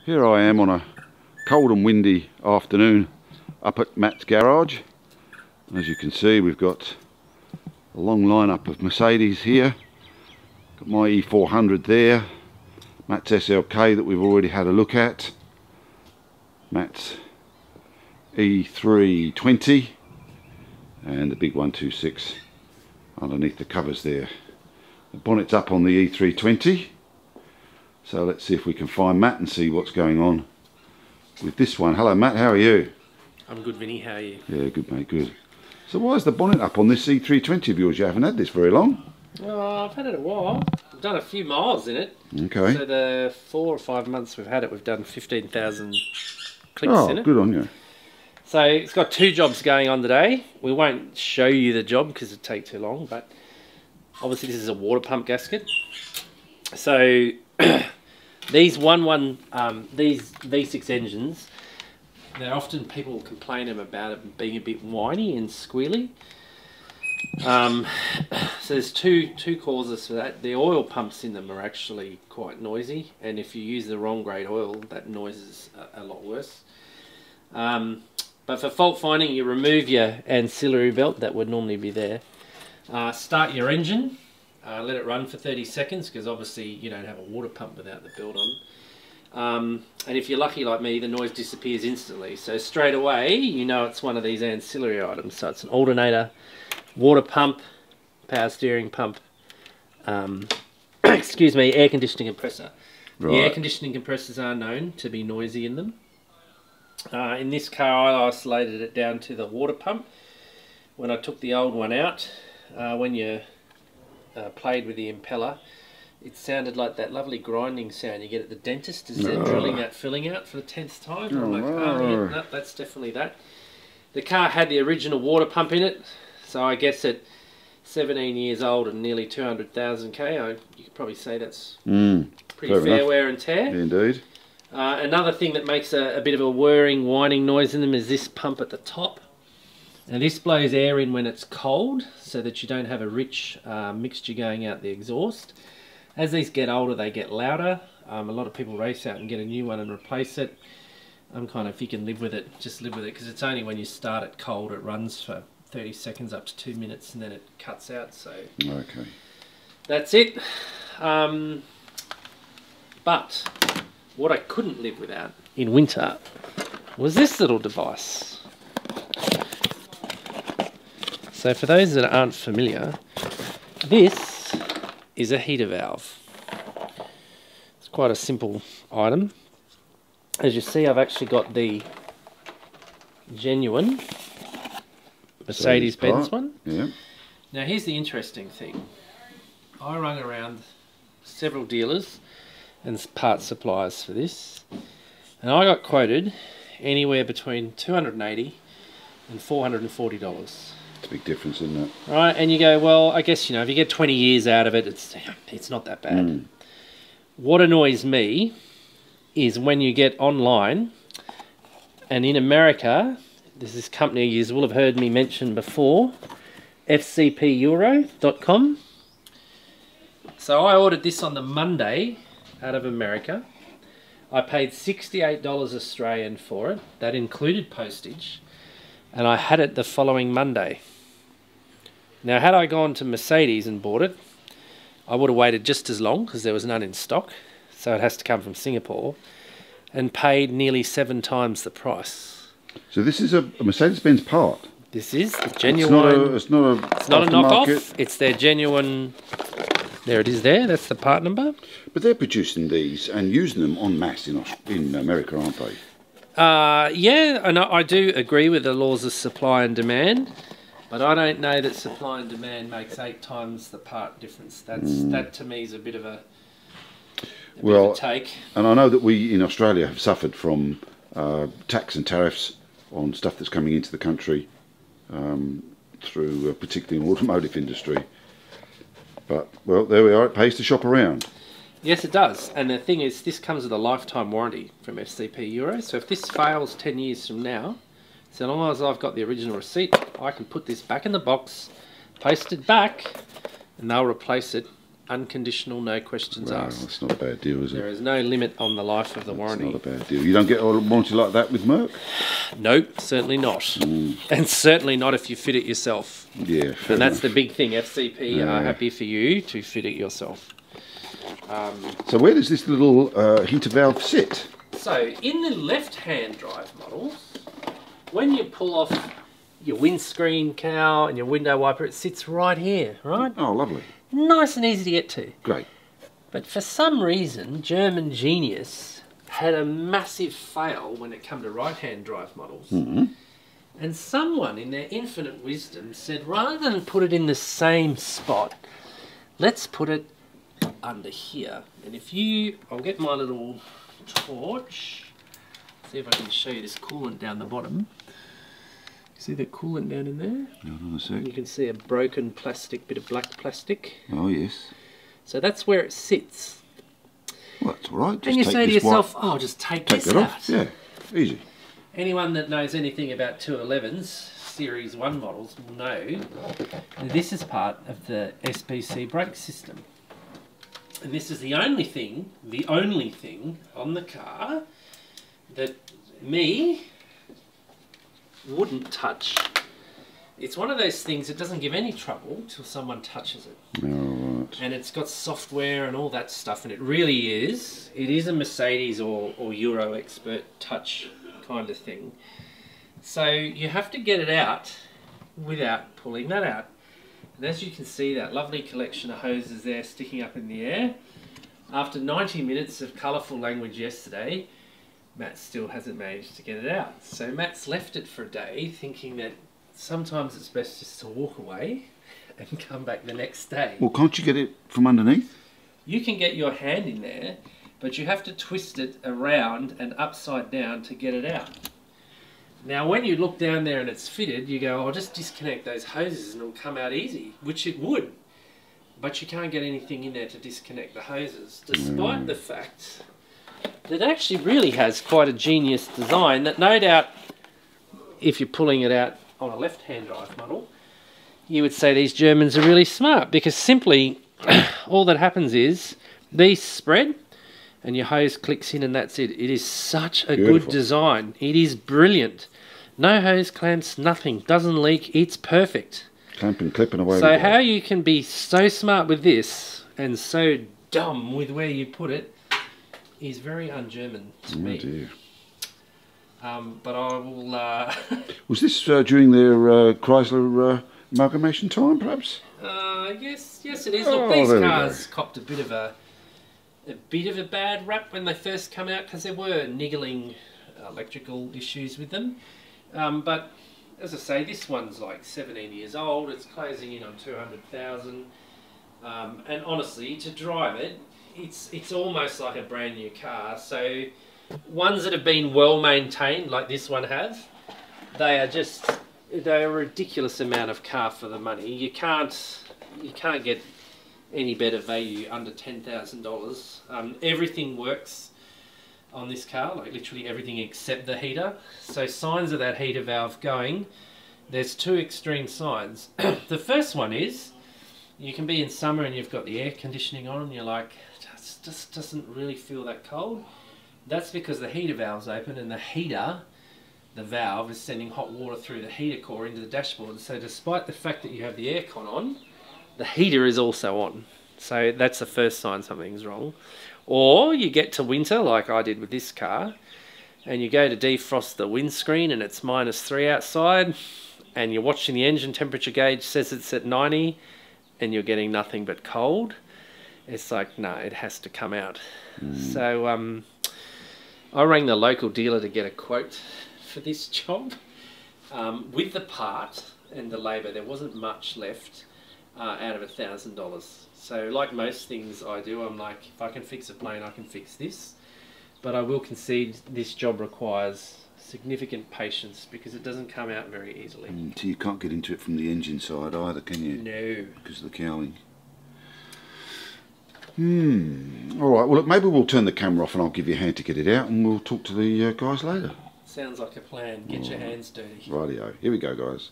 Here I am on a cold and windy afternoon up at Matt's garage. As you can see, we've got a long lineup of Mercedes here. Got my E400 there, Matt's SLK that we've already had a look at, Matt's E320 and the big 126 underneath the covers there. The bonnet's up on the E320, so let's see if we can find Matt and see what's going on with this one. Hello Matt, how are you? I'm good, Vinny, how are you? Yeah, good mate, good. So why is the bonnet up on this E320 of yours? You haven't had this very long. Well, I've had it a while. I've done a few miles in it. Okay. So the 4 or 5 months we've had it, we've done 15,000 clicks in it. Oh, good on you. So it's got 2 jobs going on today. We won't show you the job because it'd take too long, but obviously this is a water pump gasket. So these these V6 engines, they're often people complain about it being a bit whiny and squealy. So there's two causes for that. The oil pumps in them are actually quite noisy, and if you use the wrong grade oil, that noise is a lot worse. But for fault finding, you remove your ancillary belt that would normally be there. Start your engine, let it run for 30 seconds because obviously you don't have a water pump without the belt on. And if you're lucky like me, the noise disappears instantly. So straight away, you know it's one of these ancillary items. So it's an alternator, water pump, power steering pump, excuse me, air conditioning compressor. Right. The air conditioning compressors are known to be noisy in them. In this car I isolated it down to the water pump. When I took the old one out, when you played with the impeller, it sounded like that lovely grinding sound you get at the dentist as they're drilling that filling out for the 10th time. I'm like, oh yeah, no, that's definitely that. The car had the original water pump in it, so I guess at 17 years old and nearly 200,000 K, you could probably say that's pretty fair wear and tear. Yeah, indeed. Another thing that makes a bit of a whirring, whining noise in them is this pump at the top. Now this blows air in when it's cold so that you don't have a rich mixture going out the exhaust. As these get older, they get louder. A lot of people race out and get a new one and replace it. I'm kind of, if you can live with it, just live with it, because it's only when you start it cold it runs for 30 seconds up to 2 minutes and then it cuts out. So okay, that's it. But what I couldn't live without in winter was this little device. So for those that aren't familiar, this is a heater valve. It's quite a simple item. As you see, I've actually got the genuine Mercedes-Benz one. Yeah. Now here's the interesting thing. I rang around several dealers and parts suppliers for this, and I got quoted anywhere between $280 and $440. It's a big difference, isn't it? Right, and you go, well, I guess, you know, if you get 20 years out of it, it's not that bad. What annoys me is when you get online, and in America, there's this company you will have heard me mention before, fcpeuro.com. So I ordered this on the Monday out of America. I paid $68 Australian for it. That included postage, and I had it the following Monday. Now, had I gone to Mercedes and bought it, I would have waited just as long because there was none in stock, so it has to come from Singapore, and paid nearly 7 times the price. So this is a Mercedes-Benz part? This is the genuine. It's not a knockoff. It's their genuine. There it is there. That's the part number. But they're producing these and using them en masse in America, aren't they? Yeah, and I do agree with the laws of supply and demand, but I don't know that supply and demand makes 8 times the part difference. That to me is a bit of a bit of a take. And I know that we in Australia have suffered from tax and tariffs on stuff that's coming into the country through particularly the automotive industry. But, well, there we are. It pays to shop around. Yes, it does. And the thing is, this comes with a lifetime warranty from FCP Euro. So if this fails 10 years from now, so long as I've got the original receipt, I can put this back in the box, paste it back, and they'll replace it unconditional, no questions Wow, asked. that's not a bad deal, is it? There is no limit on the life of the warranty. Not a bad deal. You don't get a warranty like that with Merc? Nope, certainly not. And certainly not if you fit it yourself. Yeah, fair And that's enough. the big thing. FCP are happy for you to fit it yourself. So where does this little heater valve sit? So in the left-hand drive models, when you pull off your windscreen cowl and your window wiper, it sits right here, right? Oh, lovely. Nice and easy to get to. Great. But for some reason, German genius had a massive fail when it came to right-hand drive models. And someone in their infinite wisdom said, rather than put it in the same spot, let's put it under here. And if you, I'll get my little torch, see if I can show you this coolant down the bottom. See the coolant down in there? Hold on a sec. You can see a broken plastic, bit of black plastic. Oh, yes. So that's where it sits. Well, that's all right. Just And you take say to this yourself, white- oh, just take take this that out. off. Yeah, easy. Anyone that knows anything about 211s, Series 1 models, will know that this is part of the SPC brake system. And this is the only thing on the car that me wouldn't touch. It's one of those things that doesn't give any trouble till someone touches it. All right. And it's got software and all that stuff, and it really is. It is a Mercedes or Euro expert touch kind of thing. So you have to get it out without pulling that out. And as you can see, that lovely collection of hoses there sticking up in the air. After 90 minutes of colourful language yesterday, Matt still hasn't managed to get it out. So Matt's left it for a day, thinking that sometimes it's best just to walk away and come back the next day. Well, can't you get it from underneath? You can get your hand in there, but you have to twist it around and upside down to get it out. Now when you look down there and it's fitted, you go, I'll just disconnect those hoses and it'll come out easy, which it would. But you can't get anything in there to disconnect the hoses, despite the fact that it actually really has quite a genius design that no doubt, if you're pulling it out on a left-hand drive model, you would say these Germans are really smart, because simply all that happens is these spread and your hose clicks in and that's it. It is such a good design. It is brilliant. No hose clamps, nothing. Doesn't leak. It's perfect. Clamp and clip and away So we go. how you can be so smart with this and so dumb with where you put it is very un-German to me. Dear. But I will... Was this during their Chrysler amalgamation time, perhaps? yes it is. Oh, Look, these there we cars copped a bit of a bad rap when they first come out, because there were niggling electrical issues with them. But as I say, this one's like 17 years old. It's closing in on 200,000. And honestly, to drive it, it's almost like a brand new car. So ones that have been well maintained, like this one have, they're a ridiculous amount of car for the money. You can't get any better value under $10,000. Everything works on this car, like literally everything except the heater. So signs of that heater valve going, there's two extreme signs. The first one is, you can be in summer and you've got the air conditioning on and you're like, just doesn't really feel that cold. That's because the heater valve's open and the heater, the valve, is sending hot water through the heater core into the dashboard. So despite the fact that you have the aircon on, the heater is also on. So that's the first sign something's wrong. Or you get to winter, like I did with this car, and you go to defrost the windscreen and it's -3 outside, and you're watching the engine temperature gauge says it's at 90 and you're getting nothing but cold. It's like, no, it has to come out. So I rang the local dealer to get a quote for this job. With the part and the labour, there wasn't much left out of $1,000. So like most things I do, I'm like, if I can fix a plane, I can fix this. But I will concede this job requires significant patience because it doesn't come out very easily. So you can't get into it from the engine side either, can you? No. Because of the cowling. Alright, well look, maybe we'll turn the camera off and I'll give you a hand to get it out and we'll talk to the guys later. Sounds like a plan. Get your hands dirty. Rightio. Here we go, guys.